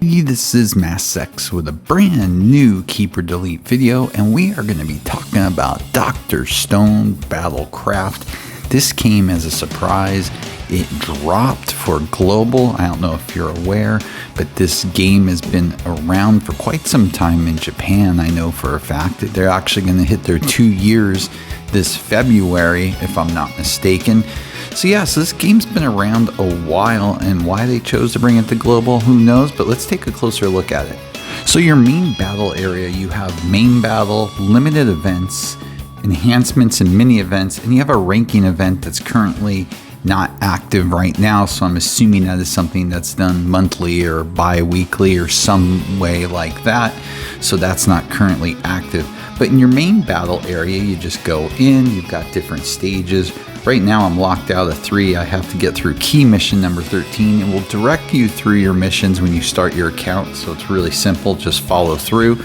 This is MassX with a brand new Keep or Delete video, and we are going to be talking about Dr. Stone Battlecraft. This came as a surprise. It dropped for global. I don't know if you're aware, but this game has been around for quite some time in Japan. I know for a fact that they're actually going to hit their 2 years this February, if I'm not mistaken. So this game's been around a while, and why they chose to bring it to global, who knows, but let's take a closer look at it. So your main battle area, you have main battle, limited events, enhancements and mini events, and you have a ranking event that's currently not active right now, so I'm assuming that is something that's done monthly or bi-weekly or some way like that, so that's not currently active. But in your main battle area, you just go in, you've got different stages. Right now I'm locked out of 3. I have to get through key mission number 13. It will direct you through your missions when you start your account, so it's really simple, just follow through.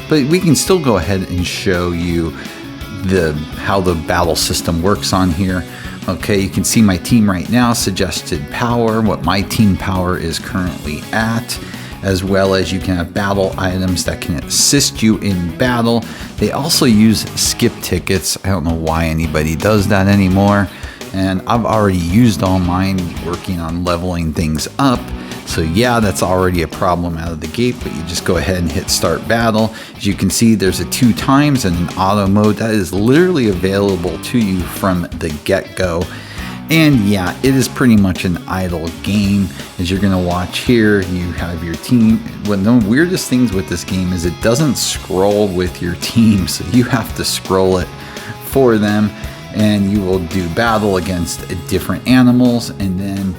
But we can still go ahead and show you how the battle system works on here. Okay, you can see my team right now, suggested power, what my team power is currently at, as well as you can have battle items that can assist you in battle. They also use skip tickets. I don't know why anybody does that anymore, and I've already used all mine working on leveling things up. So that's already a problem out of the gate, but you just go ahead and hit start battle. As you can see, there's a 2 times and an auto mode that is literally available to you from the get-go. And it is pretty much an idle game. As you're gonna watch here, you have your team. One of the weirdest things with this game is it doesn't scroll with your team, so you have to scroll it for them, and you will do battle against different animals. And then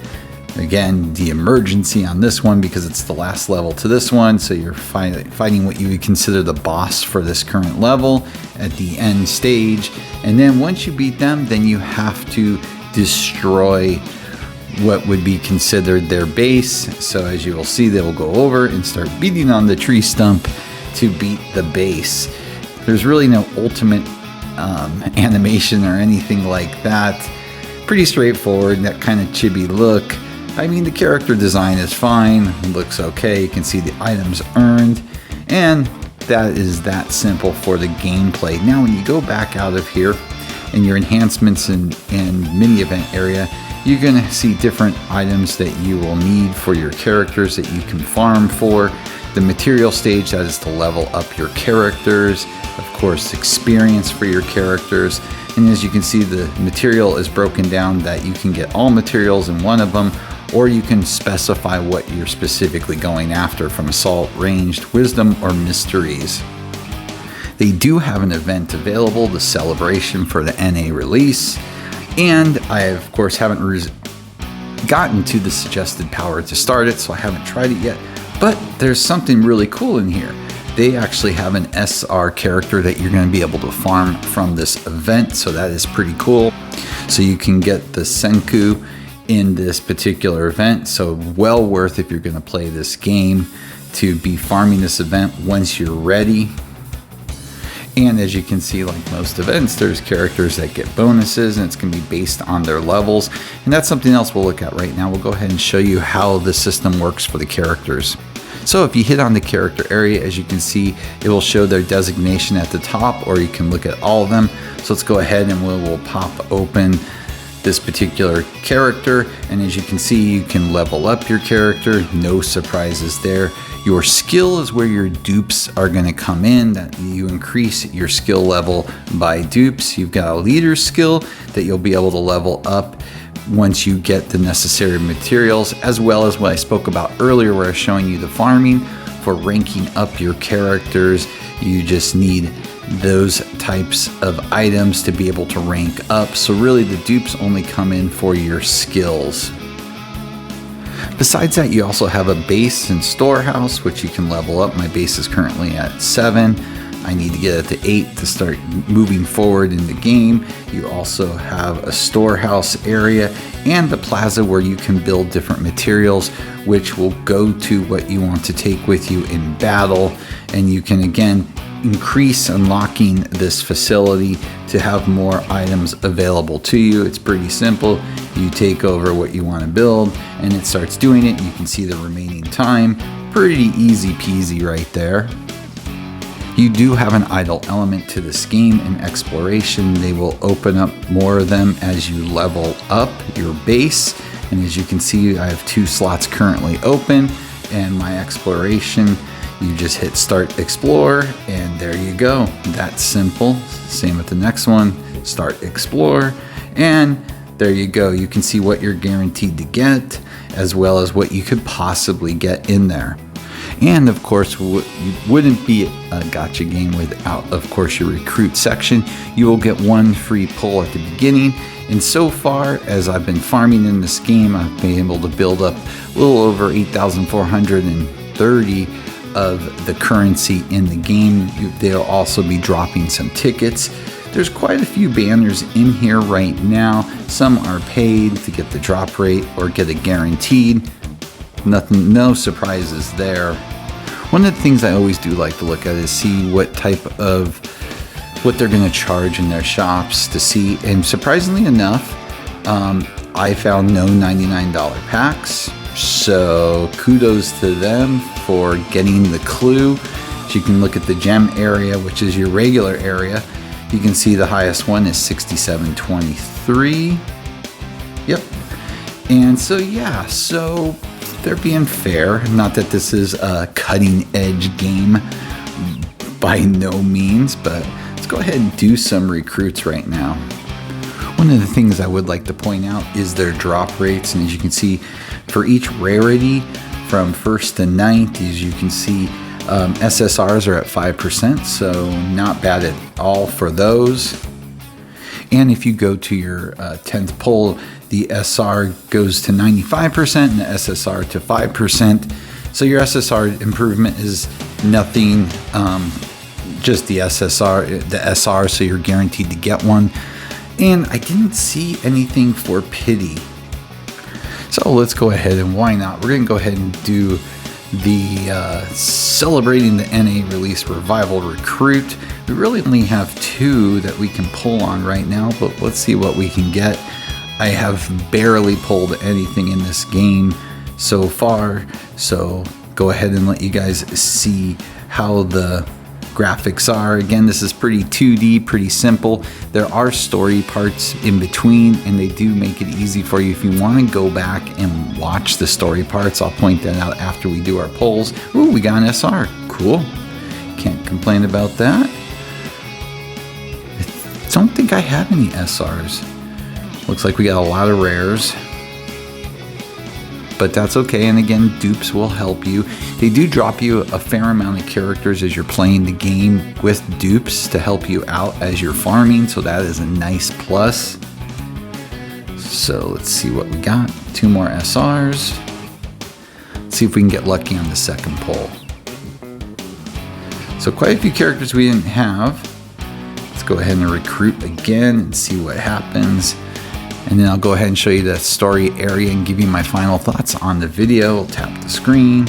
again, the emergency on this one, because it's the last level to this one, so you're fighting what you would consider the boss for this current level at the end stage. And then once you beat them, then you have to destroy what would be considered their base. So as you will see, they will go over and start beating on the tree stump to beat the base. There's really no ultimate animation or anything like that. Pretty straightforward, that kind of chibi look. I mean, the character design is fine, it looks okay. You can see the items earned, and that is that simple for the gameplay. Now when you go back out of here in your enhancements and mini event area, you're going to see different items that you will need for your characters that you can farm for. The material stage, that is to level up your characters. Of course, experience for your characters. And as you can see, the material is broken down that you can get all materials in one of them, or you can specify what you're specifically going after, from assault, ranged, wisdom, or mysteries. They do have an event available, the celebration for the NA release, and I of course haven't gotten to the suggested power to start it, so I haven't tried it yet, but there's something really cool in here. They actually have an SR character that you're going to be able to farm from this event, so that is pretty cool. So you can get the Senku in this particular event, so well worth, if you're going to play this game, to be farming this event once you're ready. And as you can see, like most events, there's characters that get bonuses, and it's going to be based on their levels. And that's something else we'll look at right now. We'll go ahead and show you how the system works for the characters. So if you hit on the character area, as you can see, it will show their designation at the top, or you can look at all of them. So let's go ahead and we'll pop open this particular character, and as you can see, you can level up your character. No surprises there. Your skill is where your dupes are going to come in, that you increase your skill level by dupes. You've got a leader skill that you'll be able to level up once you get the necessary materials, as well as what I spoke about earlier where I was showing you the farming for ranking up your characters. You just need those types of items to be able to rank up. So really the dupes only come in for your skills. Besides that, you also have a base and storehouse, which you can level up. My base is currently at 7. I need to get it to 8 to start moving forward in the game. You also have a storehouse area and the plaza where you can build different materials, which will go to what you want to take with you in battle. And you can again increase unlocking this facility to have more items available to you. It's pretty simple. You take over what you want to build and it starts doing it. You can see the remaining time. Pretty easy peasy right there. You do have an idle element to this game in exploration. They will open up more of them as you level up your base. And as you can see, I have 2 slots currently open, and my exploration, you just hit start explore, and there you go. That's simple. Same with the next one, start explore, and there you go. You can see what you're guaranteed to get, as well as what you could possibly get in there. And of course, you wouldn't be a gacha game without, of course, your recruit section. You will get 1 free pull at the beginning. And so far, as I've been farming in this game, I've been able to build up a little over 8,430 of the currency in the game. They'll also be dropping some tickets. There's quite a few banners in here right now. Some are paid to get the drop rate or get it guaranteed. No surprises there. One of the things I always do like to look at is see what they're going to charge in their shops to see. And surprisingly enough, I found no $99 packs. So kudos to them for getting the clue. So you can look at the gem area, which is your regular area. You can see the highest one is 67.23. Yep. And so yeah, so they're being fair. Not that this is a cutting edge game by no means, but let's go ahead and do some recruits right now. One of the things I would like to point out is their drop rates. And as you can see, for each rarity from 1st to 9th, as you can see, SSRs are at 5%, so not bad at all for those. And if you go to your 10th pull, the SR goes to 95% and the SSR to 5%. So your SSR improvement is nothing, just the SR, so you're guaranteed to get one. And I didn't see anything for pity. So let's go ahead and why not? We're going to go ahead and do the celebrating the NA release revival recruit. We really only have 2 that we can pull on right now, but let's see what we can get. I have barely pulled anything in this game so far, so go ahead and let you guys see how the graphics are. Again, this is pretty 2D, pretty simple. There are story parts in between, and they do make it easy for you if you want to go back and watch the story parts. I'll point that out after we do our polls. Ooh, we got an SR. Cool. Can't complain about that. I don't think I have any SRs. Looks like we got a lot of rares, but that's okay. And again, dupes will help you. They do drop you a fair amount of characters as you're playing the game with dupes to help you out as you're farming, so that is a nice plus. So let's see what we got. 2 more SRs. Let's see if we can get lucky on the second pull. So quite a few characters we didn't have. Let's go ahead and recruit again and see what happens. And then I'll go ahead and show you the story area and give you my final thoughts on the video. I'll tap the screen.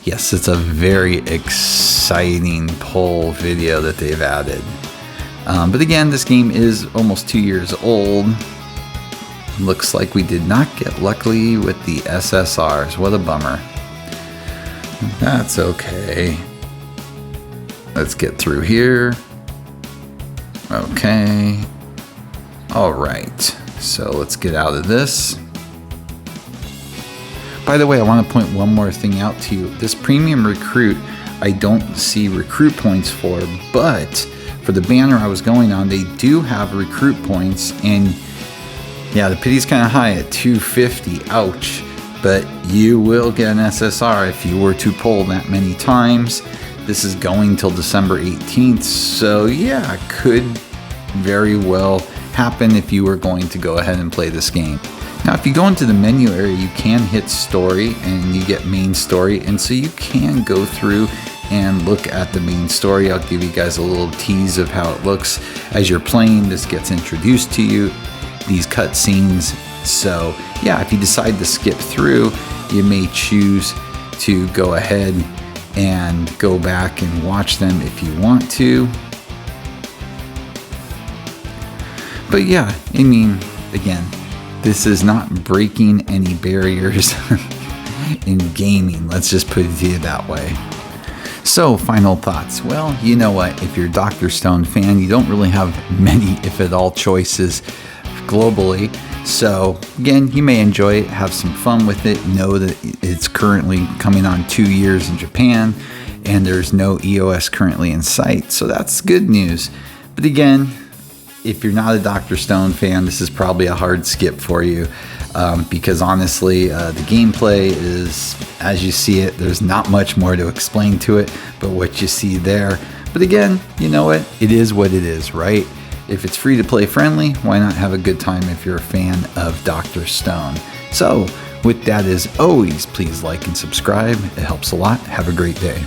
Yes, it's a very exciting poll video that they've added. But again, this game is almost 2 years old. Looks like we did not get lucky with the SSRs. What a bummer. That's okay. Let's get through here. Okay. All right, so let's get out of this. By the way, I want to point one more thing out to you. This premium recruit, I don't see recruit points for, but for the banner I was going on, they do have recruit points. And yeah, the pity's kind of high at 250, ouch. But you will get an SSR if you were to pull that many times. This is going till December 18th, so yeah, it could very well happen if you were going to go ahead and play this game. Now, if you go into the menu area, you can hit story and you get main story, and so you can go through and look at the main story. I'll give you guys a little tease of how it looks as you're playing. This gets introduced to you, these cutscenes. So yeah, if you decide to skip through, you may choose to go ahead and go back and watch them if you want to. But yeah, I mean, again, this is not breaking any barriers. in gaming. Let's just put it to you that way. So, final thoughts. Well, you know what? If you're a Dr. Stone fan, you don't really have many, if at all, choices globally. So, again, you may enjoy it, have some fun with it. Know that it's currently coming on 2 years in Japan, and there's no EOS currently in sight. So, that's good news. But again, if you're not a Dr. Stone fan, this is probably a hard skip for you. Because honestly, the gameplay is, as you see it, there's not much more to explain to it but what you see there. But again, you know what? It is what it is, right? If it's free to play friendly, why not have a good time if you're a fan of Dr. Stone? So, with that as always, please like and subscribe. It helps a lot. Have a great day.